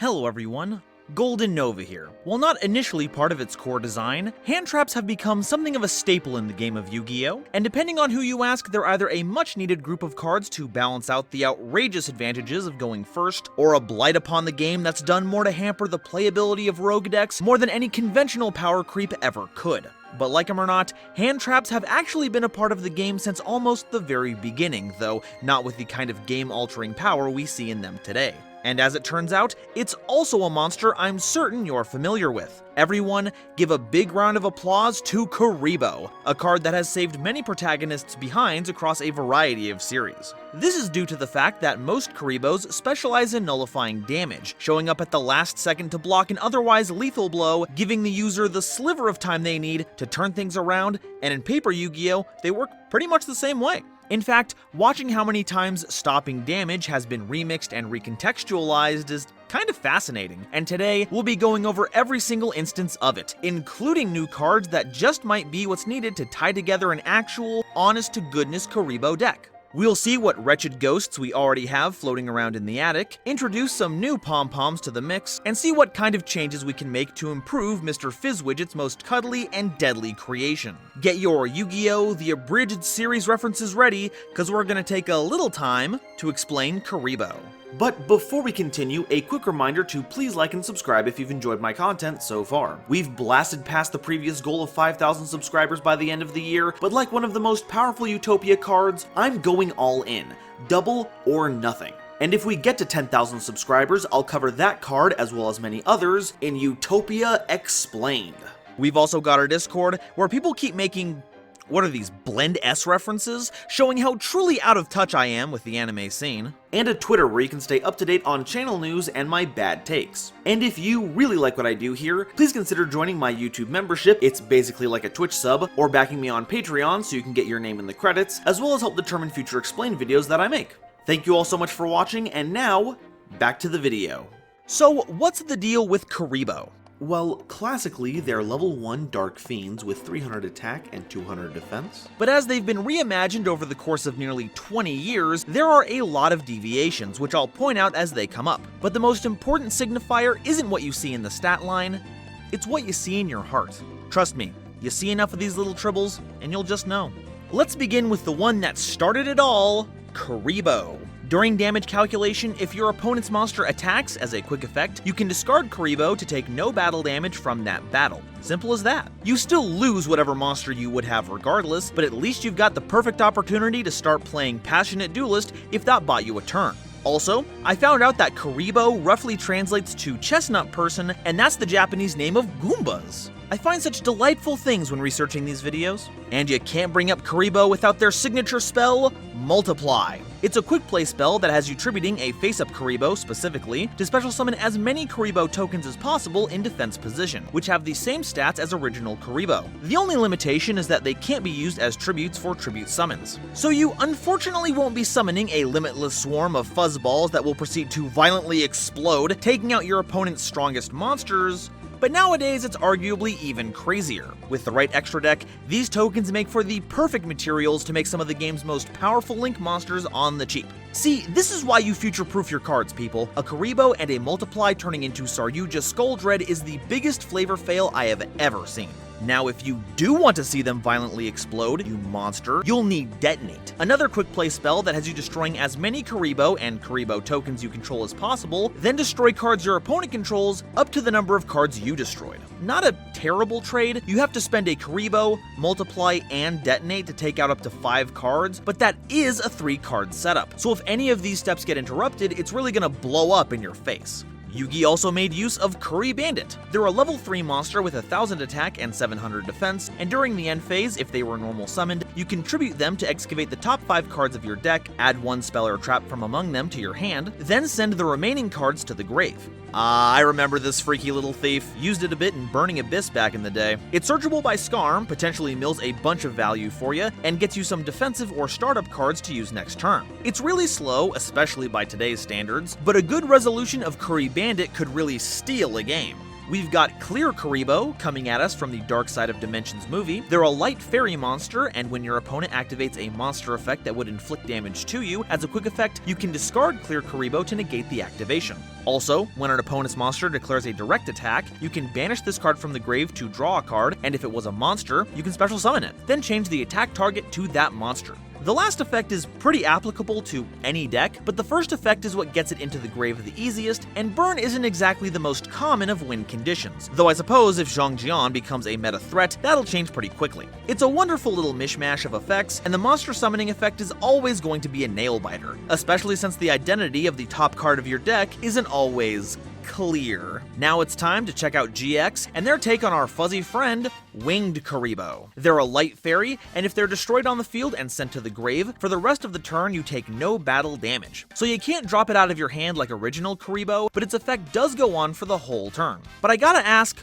Hello everyone, GoldenNova here. While not initially part of its core design, hand traps have become something of a staple in the game of Yu-Gi-Oh! And depending on who you ask, they're either a much needed group of cards to balance out the outrageous advantages of going first, or a blight upon the game that's done more to hamper the playability of rogue decks more than any conventional power creep ever could. But like them or not, hand traps have actually been a part of the game since almost the very beginning, though not with the kind of game-altering power we see in them today. And as it turns out, it's also a monster I'm certain you're familiar with. Everyone, give a big round of applause to Kuriboh, a card that has saved many protagonists' behinds across a variety of series. This is due to the fact that most Kuribohs specialize in nullifying damage, showing up at the last second to block an otherwise lethal blow, giving the user the sliver of time they need to turn things around, and in Paper Yu-Gi-Oh, they work pretty much the same way. In fact, watching how many times stopping damage has been remixed and recontextualized is kind of fascinating, and today we'll be going over every single instance of it, including new cards that just might be what's needed to tie together an actual, honest-to-goodness Kuriboh deck. We'll see what wretched ghosts we already have floating around in the attic, introduce some new pom-poms to the mix, and see what kind of changes we can make to improve Mr. Fizzwidget's most cuddly and deadly creation. Get your Yu-Gi-Oh! The Abridged series references ready, cause we're gonna take a little time to explain Kuriboh. But before we continue, a quick reminder to please like and subscribe if you've enjoyed my content so far. We've blasted past the previous goal of 5,000 subscribers by the end of the year, but like one of the most powerful Utopia cards, I'm going all in. Double or nothing. And if we get to 10,000 subscribers, I'll cover that card as well as many others in Utopia Explained. We've also got our Discord, where people keep making what are these, Blend S references? Showing how truly out of touch I am with the anime scene. And a Twitter where you can stay up to date on channel news and my bad takes. And if you really like what I do here, please consider joining my YouTube membership. It's basically like a Twitch sub, or backing me on Patreon so you can get your name in the credits, as well as help determine future Explained videos that I make. Thank you all so much for watching, and now, back to the video. So, what's the deal with Kuriboh? Well, classically, they're level 1 Dark Fiends with 300 attack and 200 defense. But as they've been reimagined over the course of nearly 20 years, there are a lot of deviations, which I'll point out as they come up. But the most important signifier isn't what you see in the stat line, it's what you see in your heart. Trust me, you see enough of these little tribbles, and you'll just know. Let's begin with the one that started it all, Kuriboh. During damage calculation, if your opponent's monster attacks as a quick effect, you can discard Kuriboh to take no battle damage from that battle. Simple as that. You still lose whatever monster you would have regardless, but at least you've got the perfect opportunity to start playing Passionate Duelist if that bought you a turn. Also, I found out that Kuriboh roughly translates to chestnut person, and that's the Japanese name of Goombas. I find such delightful things when researching these videos. And you can't bring up Kuriboh without their signature spell, Multiply. It's a quick play spell that has you tributing a face-up Kuriboh specifically to special summon as many Kuriboh tokens as possible in defense position, which have the same stats as original Kuriboh. The only limitation is that they can't be used as tributes for tribute summons. So you unfortunately won't be summoning a limitless swarm of fuzzballs that will proceed to violently explode, taking out your opponent's strongest monsters. But nowadays, it's arguably even crazier. With the right extra deck, these tokens make for the perfect materials to make some of the game's most powerful Link monsters on the cheap. See, this is why you future-proof your cards, people. A Kuriboh and a Multiply turning into Saryuja Skull Dread is the biggest flavor fail I have ever seen. Now, if you do want to see them violently explode, you monster, you'll need Detonate, another quick play spell that has you destroying as many Kuriboh and Kuriboh tokens you control as possible, then destroy cards your opponent controls up to the number of cards you destroyed. Not a terrible trade. You have to spend a Kuriboh, Multiply, and Detonate to take out up to 5 cards, but that is a 3-card setup. So if any of these steps get interrupted, it's really gonna blow up in your face. Yugi also made use of Kuribandit. They're a level 3 monster with 1000 attack and 700 defense, and during the end phase, if they were normal summoned, you can tribute them to excavate the top 5 cards of your deck, add 1 spell or trap from among them to your hand, then send the remaining cards to the grave. I remember this freaky little thief. Used it a bit in Burning Abyss back in the day. It's searchable by Skarm, potentially mills a bunch of value for you, and gets you some defensive or startup cards to use next turn. It's really slow, especially by today's standards, but a good resolution of Kuribandit could really steal a game. We've got Clear Kuriboh coming at us from the Dark Side of Dimensions movie. They're a light fairy monster, and when your opponent activates a monster effect that would inflict damage to you, as a quick effect, you can discard Clear Kuriboh to negate the activation. Also, when an opponent's monster declares a direct attack, you can banish this card from the grave to draw a card, and if it was a monster, you can special summon it, then change the attack target to that monster. The last effect is pretty applicable to any deck, but the first effect is what gets it into the grave the easiest, and burn isn't exactly the most common of win conditions, though I suppose if Zhangjian becomes a meta threat, that'll change pretty quickly. It's a wonderful little mishmash of effects, and the monster summoning effect is always going to be a nail-biter, especially since the identity of the top card of your deck isn't always clear. Now it's time to check out GX and their take on our fuzzy friend, Winged Kuriboh. They're a light fairy, and if they're destroyed on the field and sent to the grave, for the rest of the turn you take no battle damage. So you can't drop it out of your hand like original Kuriboh, but its effect does go on for the whole turn. But I gotta ask,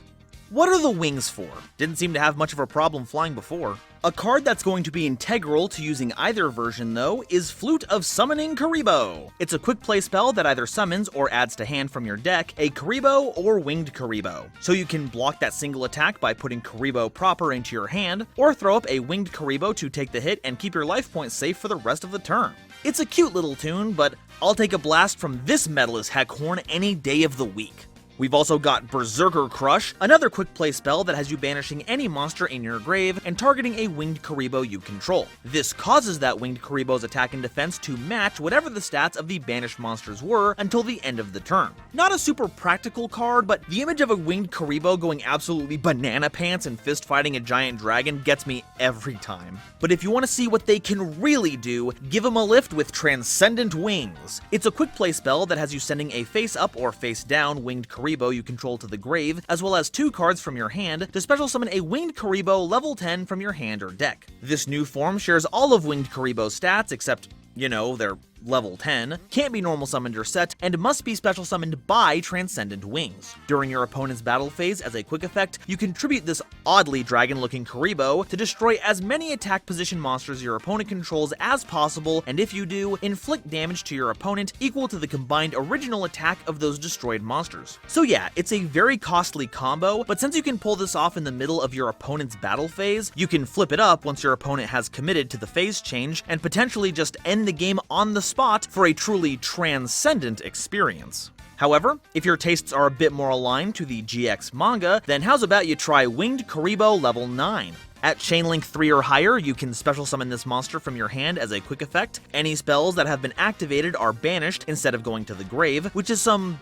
what are the wings for? Didn't seem to have much of a problem flying before. A card that's going to be integral to using either version, though, is Flute of Summoning Kuriboh. It's a quick play spell that either summons or adds to hand from your deck a Kuriboh or Winged Kuriboh. So you can block that single attack by putting Kuriboh proper into your hand, or throw up a Winged Kuriboh to take the hit and keep your life points safe for the rest of the turn. It's a cute little tune, but I'll take a blast from this metal as heck horn any day of the week. We've also got Berserker Crush, another quick play spell that has you banishing any monster in your grave and targeting a Winged Kuriboh you control. This causes that Winged Kuriboh's attack and defense to match whatever the stats of the banished monsters were until the end of the turn. Not a super practical card, but the image of a Winged Kuriboh going absolutely banana pants and fist fighting a giant dragon gets me every time. But if you want to see what they can really do, give them a lift with Transcendent Wings. It's a quick play spell that has you sending a face up or face down Winged Kuriboh you control to the grave, as well as 2 cards from your hand to special summon a Winged Kuriboh level 10 from your hand or deck. This new form shares all of Winged Kuriboh's stats except, you know, they're level 10, can't be normal summoned or set, and must be special summoned by Transcendent Wings. During your opponent's battle phase, as a quick effect, you contribute this oddly dragon-looking Kuriboh to destroy as many attack position monsters your opponent controls as possible, and if you do, inflict damage to your opponent equal to the combined original attack of those destroyed monsters. So yeah, it's a very costly combo, but since you can pull this off in the middle of your opponent's battle phase, you can flip it up once your opponent has committed to the phase change, and potentially just end the game on the spot for a truly transcendent experience. However, if your tastes are a bit more aligned to the GX manga, then how's about you try Winged Kuriboh level 9? At Chainlink 3 or higher, you can special summon this monster from your hand as a quick effect. Any spells that have been activated are banished instead of going to the grave, which is some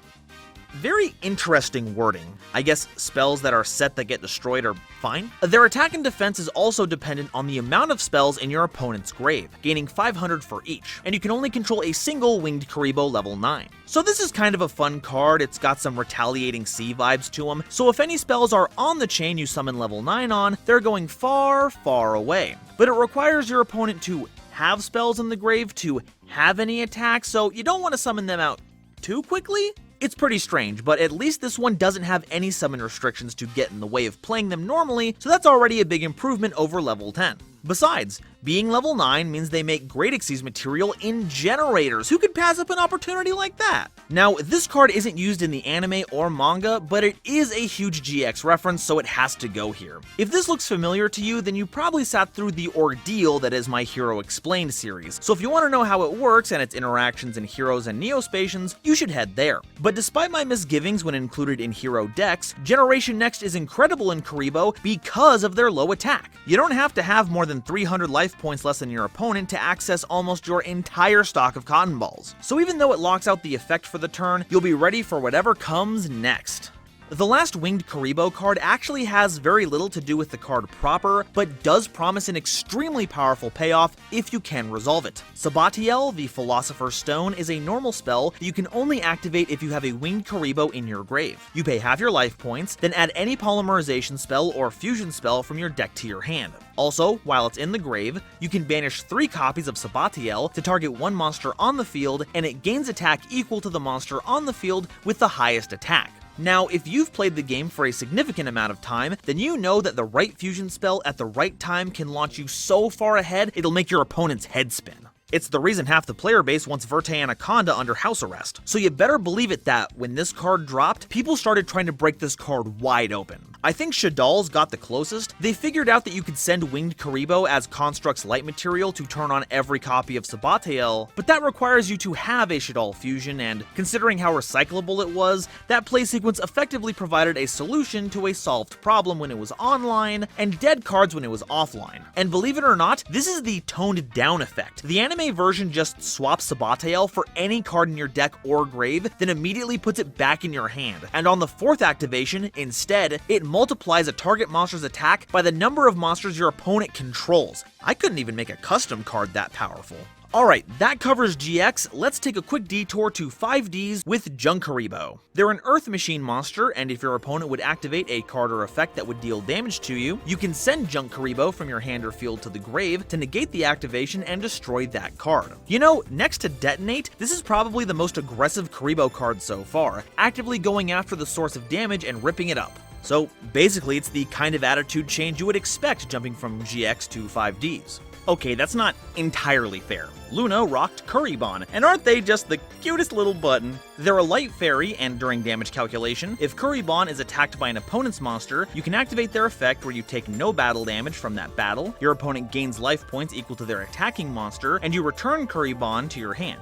very interesting wording. I guess spells that are set that get destroyed are fine. Their attack and defense is also dependent on the amount of spells in your opponent's grave, gaining 500 for each, and you can only control a single Winged Kuriboh level 9. So this is kind of a fun card, it's got some Retaliating Sea vibes to them, so if any spells are on the chain you summon level 9 on, they're going far, far away. But it requires your opponent to have spells in the grave to have any attacks, so you don't want to summon them out too quickly? It's pretty strange, but at least this one doesn't have any summon restrictions to get in the way of playing them normally, so that's already a big improvement over level 10. Besides, being level 9 means they make Great Xyz material in generators. Who could pass up an opportunity like that? Now, this card isn't used in the anime or manga, but it is a huge GX reference, so it has to go here. If this looks familiar to you, then you probably sat through the ordeal that is My Hero Explained series. So if you want to know how it works and its interactions in Heroes and Neospacians, you should head there. But despite my misgivings when included in hero decks, Generation Next is incredible in Kuriboh because of their low attack. You don't have to have more than 300 life points less than your opponent to access almost your entire stock of cotton balls. So even though it locks out the effect for the turn, you'll be ready for whatever comes next. The last Winged Kuriboh card actually has very little to do with the card proper, but does promise an extremely powerful payoff if you can resolve it. Sabatiel, the Philosopher's Stone, is a normal spell that you can only activate if you have a Winged Kuriboh in your grave. You pay half your life points, then add any polymerization spell or fusion spell from your deck to your hand. Also, while it's in the grave, you can banish 3 copies of Sabatiel to target one monster on the field, and it gains attack equal to the monster on the field with the highest attack. Now, if you've played the game for a significant amount of time, then you know that the right fusion spell at the right time can launch you so far ahead, it'll make your opponent's head spin. It's the reason half the player base wants Verte Anaconda under house arrest. So you better believe it that when this card dropped, people started trying to break this card wide open. I think Shadal's got the closest. They figured out that you could send Winged Kuriboh as Construct's light material to turn on every copy of Sabathel, but that requires you to have a Shadal fusion, and considering how recyclable it was, that play sequence effectively provided a solution to a solved problem when it was online, and dead cards when it was offline. And believe it or not, this is the toned down effect. The anime version just swaps Sabathel for any card in your deck or grave, then immediately puts it back in your hand. And on the 4th activation, instead, it multiplies a target monster's attack by the number of monsters your opponent controls. I couldn't even make a custom card that powerful. Alright, that covers GX. Let's take a quick detour to 5Ds with Kuriboh. They're an Earth Machine monster, and if your opponent would activate a card or effect that would deal damage to you, you can send Kuriboh from your hand or field to the grave to negate the activation and destroy that card. You know, next to Detonate, this is probably the most aggressive Kuriboh card so far, actively going after the source of damage and ripping it up. So basically, it's the kind of attitude change you would expect jumping from GX to 5Ds. Okay, that's not entirely fair. Luna rocked Kuribon, and aren't they just the cutest little button? They're a light fairy, and during damage calculation, if Kuribon is attacked by an opponent's monster, you can activate their effect where you take no battle damage from that battle, your opponent gains life points equal to their attacking monster, and you return Kuribon to your hand.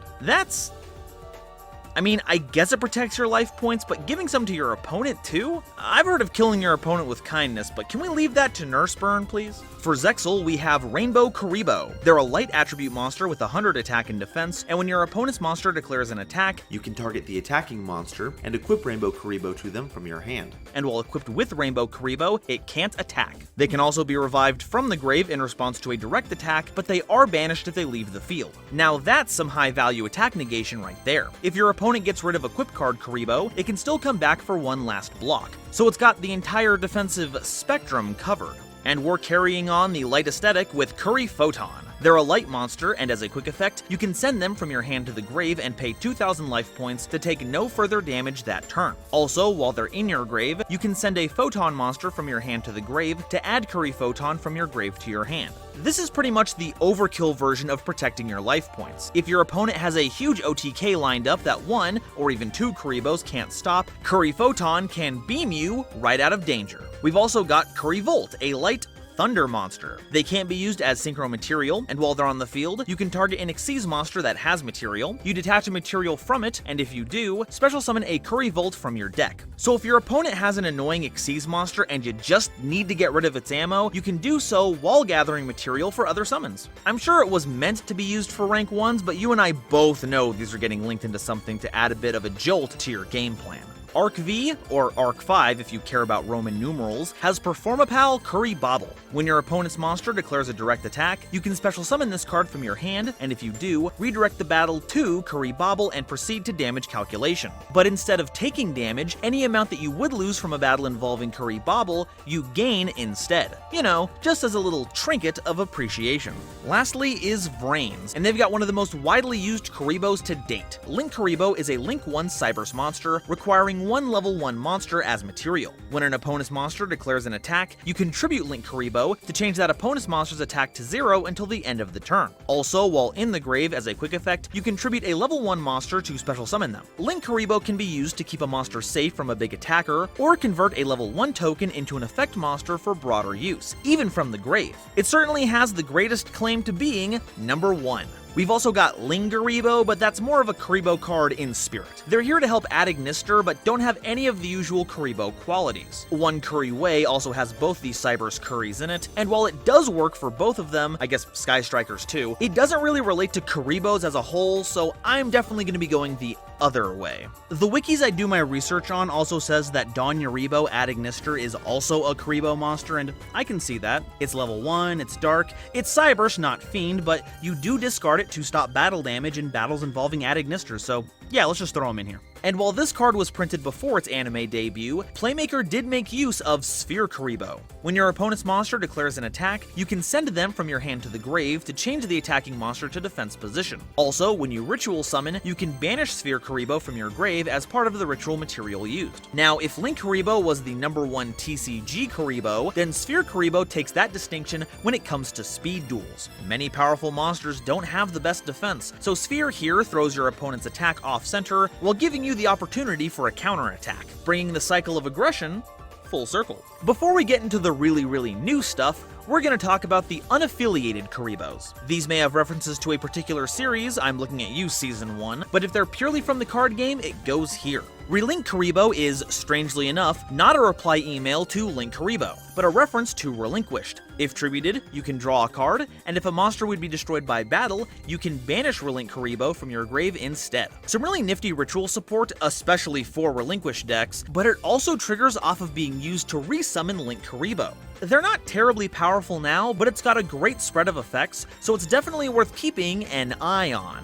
I mean, I guess it protects your life points, but giving some to your opponent too? I've heard of killing your opponent with kindness, but can we leave that to Nurse Burn, please? For Zexal, we have Rainbow Kuriboh. They're a light attribute monster with 100 attack and defense, and when your opponent's monster declares an attack, you can target the attacking monster and equip Rainbow Kuriboh to them from your hand. And while equipped with Rainbow Kuriboh, it can't attack. They can also be revived from the grave in response to a direct attack, but they are banished if they leave the field. Now that's some high value attack negation right there. If your opponent gets rid of equip card Kuriboh, it can still come back for one last block. So it's got the entire defensive spectrum covered. And we're carrying on the light aesthetic with Photon. They're a light monster, and as a quick effect, you can send them from your hand to the grave and pay 2,000 life points to take no further damage that turn. Also, while they're in your grave, you can send a Photon monster from your hand to the grave to add Photon from your grave to your hand. This is pretty much the overkill version of protecting your life points. If your opponent has a huge OTK lined up that one, or even two Kuribohs can't stop, Photon can beam you right out of danger. We've also got Kurivolt, a light Thunder monster. They can't be used as synchro material, and while they're on the field, you can target an Xyz monster that has material, you detach a material from it, and if you do, special summon a Kurivolt from your deck. So if your opponent has an annoying Xyz monster and you just need to get rid of its ammo, you can do so while gathering material for other summons. I'm sure it was meant to be used for rank 1s, but you and I both know these are getting linked into something to add a bit of a jolt to your game plan. Arc V, or Arc 5 if you care about Roman numerals, has Performapal Kuribah-Bee. When your opponent's monster declares a direct attack, you can special summon this card from your hand, and if you do, redirect the battle to Kuribah-Bee and proceed to damage calculation. But instead of taking damage, any amount that you would lose from a battle involving Kuribah-Bee, you gain instead. You know, just as a little trinket of appreciation. Lastly is Brains, and they've got one of the most widely used Kuribohs to date. Link Kuriboh is a Link 1 Cyberse monster, requiring one level 1 monster as material. When an opponent's monster declares an attack, you contribute Link Kuriboh to change that opponent's monster's attack to 0 until the end of the turn. Also, while in the grave as a quick effect, you contribute a level 1 monster to special summon them. Link Kuriboh can be used to keep a monster safe from a big attacker, or convert a level 1 token into an effect monster for broader use, even from the grave. It certainly has the greatest claim to being number 1. We've also got Linguriboh, but that's more of a Kuriboh card in spirit. They're here to help add Ignister, but don't have any of the usual Kuriboh qualities. One Kuriway also has both these Cyberse Kuris in it, and while it does work for both of them, I guess Sky Strikers too, it doesn't really relate to Kuribohs as a whole, so I'm definitely going to be going the other way. The wikis I do my research on also says that Donyuriboh Ad Ignister is also a Kuriboh monster, and I can see that. It's level 1, it's dark, it's Cyberse, not Fiend, but you do discard it to stop battle damage in battles involving Ad Ignister, so Yeah, let's just throw him in here. And while this card was printed before its anime debut, Playmaker did make use of Sphere Kuriboh. When your opponent's monster declares an attack, you can send them from your hand to the grave to change the attacking monster to defense position. Also, when you ritual summon, you can banish Sphere Kuriboh from your grave as part of the ritual material used. Now, if Link Kuriboh was the #1 TCG Kuriboh, then Sphere Kuriboh takes that distinction when it comes to speed duels. Many powerful monsters don't have the best defense, so Sphere here throws your opponent's attack off center while giving you the opportunity for a counterattack, bringing the cycle of aggression full circle. Before we get into the really new stuff, we're going to talk about the unaffiliated Kuribohs. These may have references to a particular series, I'm looking at you Season 1, but if they're purely from the card game, it goes here. Relink Kuriboh is, strangely enough, not a reply email to Link Kuriboh, but a reference to Relinquished. If tributed, you can draw a card, and if a monster would be destroyed by battle, you can banish Relink Kuriboh from your grave instead. Some really nifty ritual support, especially for Relinquished decks, but it also triggers off of being used to resummon Link Kuriboh. They're not terribly powerful now, but it's got a great spread of effects, so it's definitely worth keeping an eye on.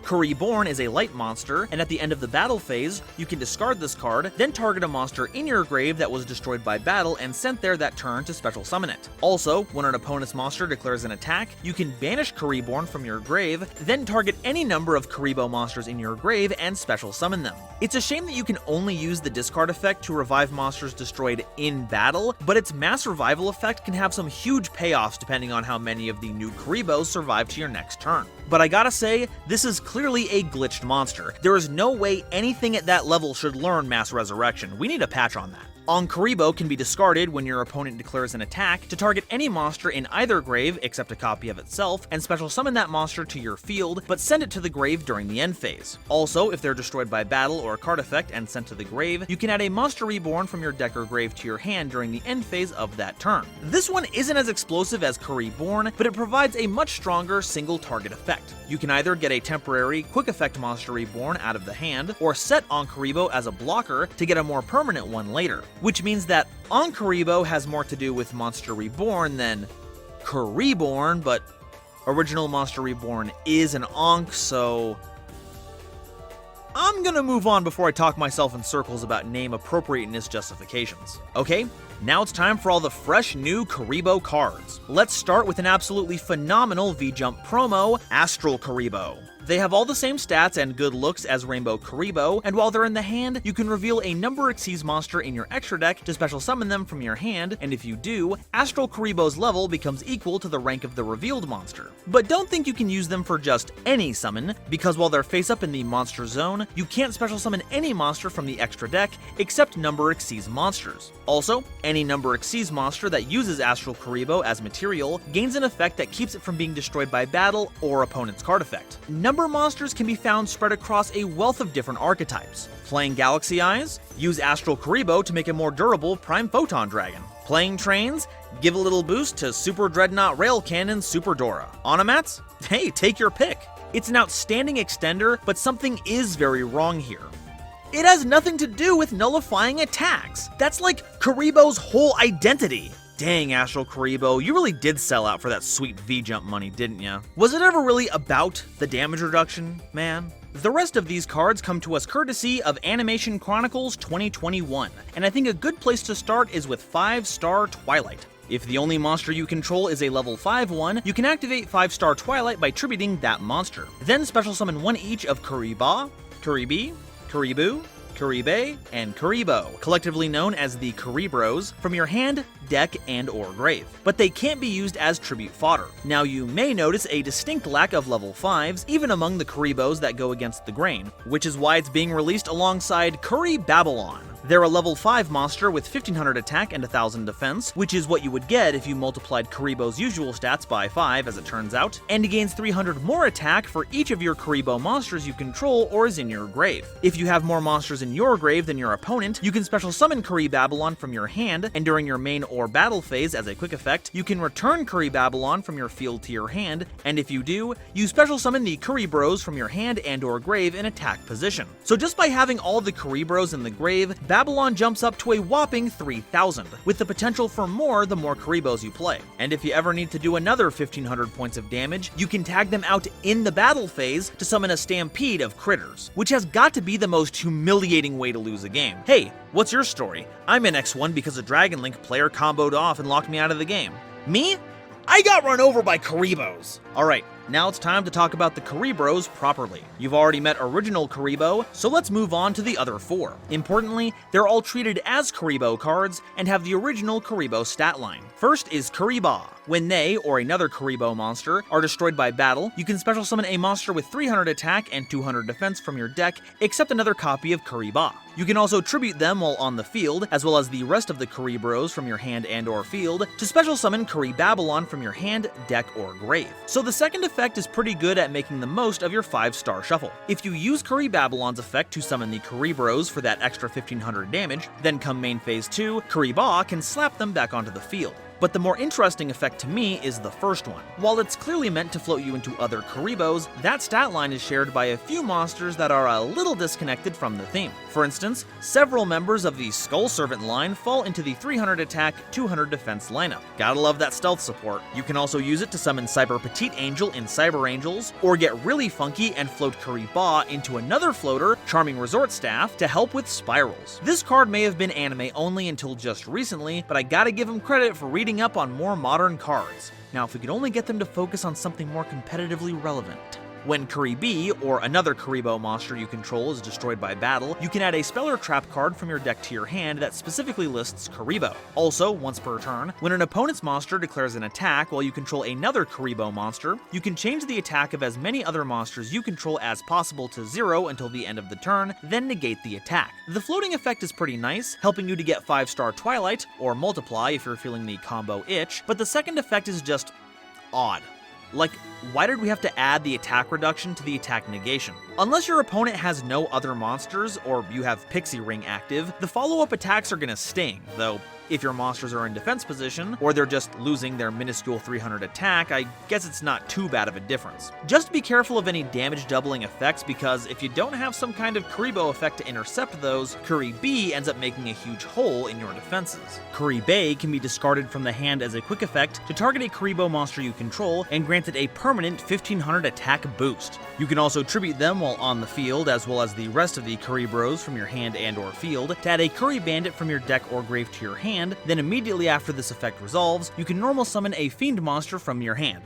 Kuriborn is a light monster, and at the end of the battle phase, you can discard this card, then target a monster in your grave that was destroyed by battle and sent there that turn to special summon it. Also, when an opponent's monster declares an attack, you can banish Kuriborn from your grave, then target any number of Kuriboh monsters in your grave and special summon them. It's a shame that you can only use the discard effect to revive monsters destroyed in battle, but its mass revival effect can have some huge payoffs depending on how many of the new Kuribohs survive to your next turn. But I gotta say, this is clearly a glitched monster. There is no way anything at that level should learn Mass Resurrection. We need a patch on that. Kuriboh can be discarded when your opponent declares an attack to target any monster in either grave except a copy of itself, and special summon that monster to your field, but send it to the grave during the end phase. Also, if they're destroyed by battle or a card effect and sent to the grave, you can add a monster reborn from your deck or grave to your hand during the end phase of that turn. This one isn't as explosive as Kuriborn, but it provides a much stronger single target effect. You can either get a temporary quick effect monster reborn out of the hand, or set Kuriboh as a blocker to get a more permanent one later. Which means that Kuriboh has more to do with Monster Reborn than Kuriborn, but original Monster Reborn is an Ankh, so I'm gonna move on before I talk myself in circles about name appropriateness justifications. Okay, now it's time for all the fresh new Kuriboh cards. Let's start with an absolutely phenomenal V-Jump promo, Astral Kuriboh. They have all the same stats and good looks as Rainbow Kuriboh, and while they're in the hand, you can reveal a number exceeds monster in your extra deck to special summon them from your hand, and if you do, Astral Kuriboh's level becomes equal to the rank of the revealed monster. But don't think you can use them for just any summon, because while they're face up in the monster zone, you can't special summon any monster from the extra deck except number exceeds monsters. Also, any number exceeds monster that uses Astral Kuriboh as material gains an effect that keeps it from being destroyed by battle or opponent's card effect. Number monsters can be found spread across a wealth of different archetypes. Playing Galaxy Eyes? Use Astral Kuriboh to make a more durable Prime Photon Dragon. Playing Trains? Give a little boost to Super Dreadnought Rail Cannon Super Dora. Onomats? Hey, take your pick. It's an outstanding extender, but something is very wrong here. It has nothing to do with nullifying attacks. That's like Kuriboh's whole identity. Dang, Astral Kuriboh, you really did sell out for that sweet V-Jump money, didn't ya? Was it ever really about the damage reduction, man? The rest of these cards come to us courtesy of Animation Chroncles 2021, and I think a good place to start is with 5-star Twilight. If the only monster you control is a level 5 one, you can activate 5-star Twilight by tributing that monster. Then special summon one each of Kuriboh, Kuribee, Kuriboo, Kuribee, and Kuriboh, collectively known as the Kuribros, from your hand, deck, and/or grave. But they can't be used as tribute fodder. Now you may notice a distinct lack of level 5s, even among the Kuribos that go against the grain, which is why it's being released alongside Babylon. They're a level 5 monster with 1500 attack and 1000 defense, which is what you would get if you multiplied Kuriboh's usual stats by 5 as it turns out, and he gains 300 more attack for each of your Kuriboh monsters you control or is in your grave. If you have more monsters in your grave than your opponent, you can special summon Babylon from your hand, and during your main or battle phase as a quick effect, you can return Babylon from your field to your hand, and if you do, you special summon the Kuribros from your hand and/or grave in attack position. So just by having all the Kuribros in the grave, Babylon jumps up to a whopping 3,000, with the potential for more the more Kuribohs you play. And if you ever need to do another 1,500 points of damage, you can tag them out in the battle phase to summon a stampede of critters, which has got to be the most humiliating way to lose a game. Hey, what's your story? I'm in X1 because a Dragon Link player comboed off and locked me out of the game. Me? I got run over by Kuribohs! Alright, now it's time to talk about the Kuribos properly. You've already met original Kuriboh, so let's move on to the other 4. Importantly, they're all treated as Kuriboh cards and have the original Kuriboh stat line. First is Kuribah. When they, or another Kuriboh monster, are destroyed by battle, you can special summon a monster with 300 attack and 200 defense from your deck, except another copy of Kuribah. You can also tribute them while on the field, as well as the rest of the Kuribos from your hand and or field, to special summon Babylon from your hand, deck, or grave. So the second effect is pretty good at making the most of your 5-star shuffle. If you use Babylon's effect to summon the Kuribos for that extra 1,500 damage, then come main phase 2, Kuribah can slap them back onto the field. But the more interesting effect to me is the first one. While it's clearly meant to float you into other Kuribos, that stat line is shared by a few monsters that are a little disconnected from the theme. For instance, several members of the Skull Servant line fall into the 300 attack, 200 defense lineup. Gotta love that stealth support. You can also use it to summon Cyber Petite Angel in Cyber Angels, or get really funky and float Kuribah into another floater, Charming Resort Staff, to help with spirals. This card may have been anime only until just recently, but I gotta give him credit for reading up on more modern cards. Now, if we could only get them to focus on something more competitively relevant. When Kuribee, or another Kuriboh monster you control, is destroyed by battle, you can add a spell or trap card from your deck to your hand that specifically lists Kuriboh. Also, once per turn, when an opponent's monster declares an attack while you control another Kuriboh monster, you can change the attack of as many other monsters you control as possible to 0 until the end of the turn, then negate the attack. The floating effect is pretty nice, helping you to get 5-star Twilight, or Multiply if you're feeling the combo itch, but the second effect is just odd. Like, why did we have to add the attack reduction to the attack negation? Unless your opponent has no other monsters, or you have Pixie Ring active, the follow-up attacks are gonna sting, though if your monsters are in defense position, or they're just losing their minuscule 300 attack, I guess it's not too bad of a difference. Just be careful of any damage doubling effects, because if you don't have some kind of Kuriboh effect to intercept those, Kuribee ends up making a huge hole in your defenses. Kuribee can be discarded from the hand as a quick effect to target a Kuriboh monster you control and granted a permanent 1,500 attack boost. You can also tribute them while on the field, as well as the rest of the Kuribos from your hand and or field, to add a Curry Bandit from your deck or grave to your hand. Then immediately after this effect resolves, you can normal summon a Fiend monster from your hand,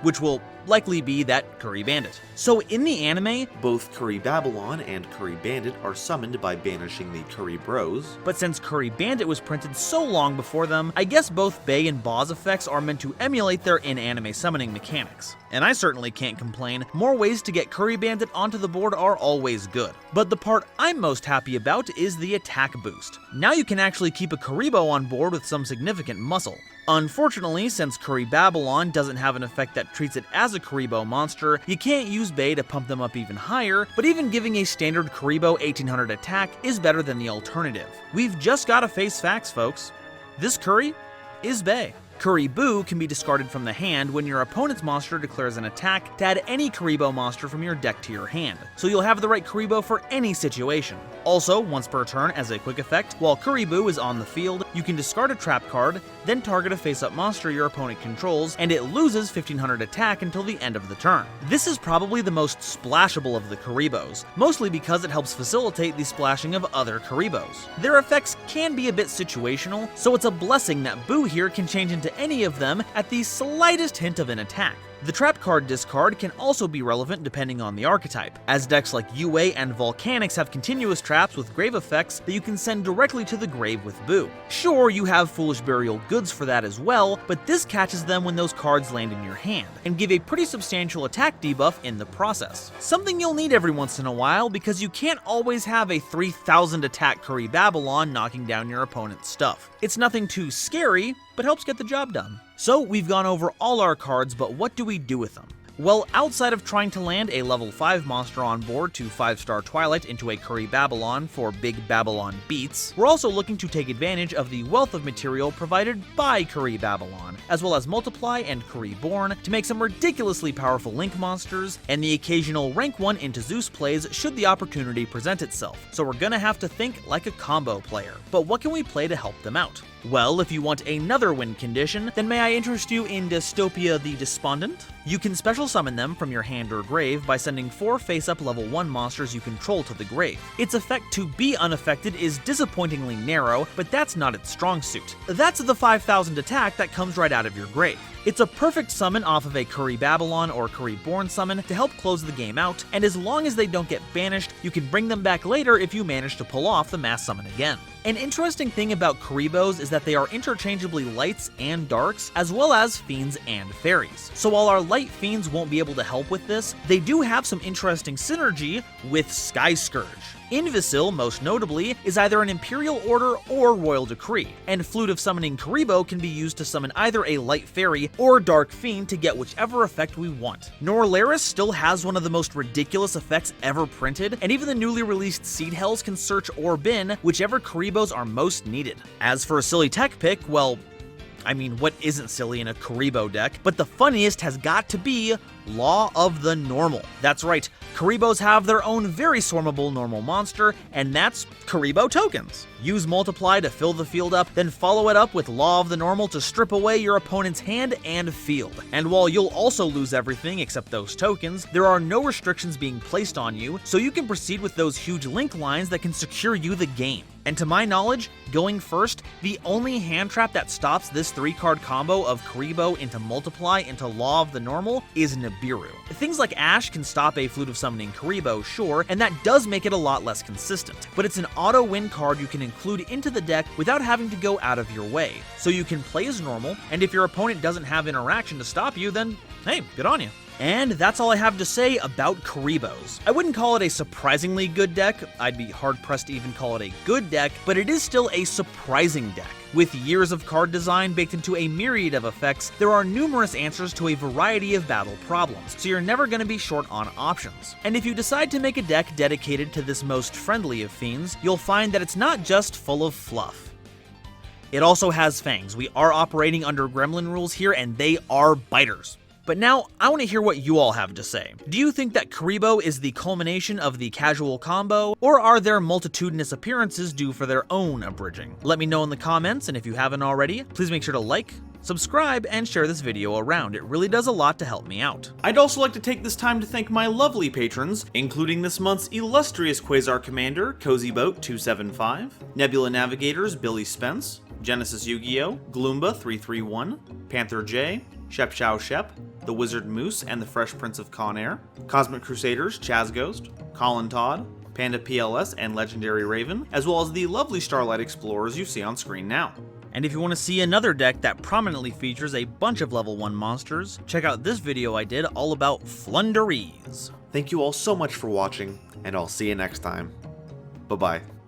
which will likely be that Curry Bandit. So in the anime, Both Babylon and Curry Bandit are summoned by banishing the Kuribos, but since Curry Bandit was printed so long before them, I guess both Bay and Boz effects are meant to emulate their in-anime summoning mechanics. And I certainly can't complain, more ways to get Curry Bandit onto the board are always good. But the part I'm most happy about is the attack boost. Now you can actually keep a Kuriboh on board with some significant muscle. Unfortunately, since Babylon doesn't have an effect that treats it as a Kuriboh monster, you can't use Bay to pump them up even higher, but even giving a standard Kuriboh 1800 attack is better than the alternative. We've just gotta face facts, folks. This Curry is Bay. Kuriboo can be discarded from the hand when your opponent's monster declares an attack to add any Kuriboh monster from your deck to your hand, so you'll have the right Kuriboh for any situation. Also, once per turn as a quick effect, while Kuriboo is on the field, you can discard a trap card, then target a face-up monster your opponent controls, and it loses 1,500 attack until the end of the turn. This is probably the most splashable of the Kuribos, mostly because it helps facilitate the splashing of other Kuribos. Their effects can be a bit situational, so it's a blessing that Boo here can change into any of them at the slightest hint of an attack. The trap card discard can also be relevant depending on the archetype, as decks like UA and Volcanics have continuous traps with grave effects that you can send directly to the grave with Boo. Sure, you have Foolish Burial Goods for that as well, but this catches them when those cards land in your hand, and give a pretty substantial attack debuff in the process. Something you'll need every once in a while, because you can't always have a 3,000 attack Babylon knocking down your opponent's stuff. It's nothing too scary, but helps get the job done. So we've gone over all our cards, but what do we do with them? Well, outside of trying to land a level 5 monster on board to 5-star Twilight into a Kuribabylon for big Babylon beats, we're also looking to take advantage of the wealth of material provided by Kuribabylon, as well as Multiply and Kuriborn to make some ridiculously powerful Link monsters, and the occasional rank 1 into Zeus plays should the opportunity present itself, so we're gonna have to think like a combo player. But what can we play to help them out? Well, if you want another win condition, then may I interest you in Dystopia the Despondent? You can special summon them from your hand or grave by sending 4 face-up level 1 monsters you control to the grave. Its effect to be unaffected is disappointingly narrow, but that's not its strong suit. That's the 5,000 attack that comes right out of your grave. It's a perfect summon off of a Kuribabylon or Kuriborn summon to help close the game out, and as long as they don't get banished, you can bring them back later if you manage to pull off the mass summon again. An interesting thing about Kuribohs is that they are interchangeably lights and darks, as well as fiends and fairies. So while our light fiends won't be able to help with this, they do have some interesting synergy with Sky Scourge. Invisil, most notably, is either an Imperial Order or Royal Decree, and Flute of Summoning Kuriboh can be used to summon either a Light Fairy or Dark Fiend to get whichever effect we want. Norlaris still has one of the most ridiculous effects ever printed, and even the newly released Seed Hells can search or bin whichever Kuribohs are most needed. As for a silly tech pick, well, I mean, what isn't silly in a Kuriboh deck? But the funniest has got to be Law of the Normal. That's right, Kuribohs have their own very swarmable normal monster, and that's Kuriboh tokens. Use Multiply to fill the field up, then follow it up with Law of the Normal to strip away your opponent's hand and field. And while you'll also lose everything except those tokens, there are no restrictions being placed on you, so you can proceed with those huge link lines that can secure you the game. And to my knowledge, going first, the only hand trap that stops this 3-card combo of Kuriboh into Multiply into Law of the Normal is Nibiru. Things like Ash can stop a Flute of Summoning Kuriboh, sure, and that does make it a lot less consistent, but it's an auto-win card you can include into the deck without having to go out of your way. So you can play as normal, and if your opponent doesn't have interaction to stop you, then hey, good on you. And that's all I have to say about Kuribohs. I wouldn't call it a surprisingly good deck, I'd be hard-pressed to even call it a good deck, but it is still a surprising deck. With years of card design baked into a myriad of effects, there are numerous answers to a variety of battle problems, so you're never going to be short on options. And if you decide to make a deck dedicated to this most friendly of fiends, you'll find that it's not just full of fluff. It also has fangs. We are operating under gremlin rules here, and they are biters. But now, I want to hear what you all have to say. Do you think that Kuriboh is the culmination of the casual combo, or are there multitudinous appearances due for their own abridging? Let me know in the comments, and if you haven't already, please make sure to like, subscribe, and share this video around. It really does a lot to help me out. I'd also like to take this time to thank my lovely patrons, including this month's illustrious Quasar Commander, CozyBoat275, Nebula Navigators, Billy Spence, Genesis Yu-Gi-Oh!, Gloomba331, Panther J, Shep Chow Shep, The Wizard Moose and the Fresh Prince of Conair, Cosmic Crusaders, Chaz Ghost, Colin Todd, Panda PLS, and Legendary Raven, as well as the lovely Starlight Explorers you see on screen now. And if you want to see another deck that prominently features a bunch of level 1 monsters, check out this video I did all about Flunderees. Thank you all so much for watching, and I'll see you next time. Bye-bye.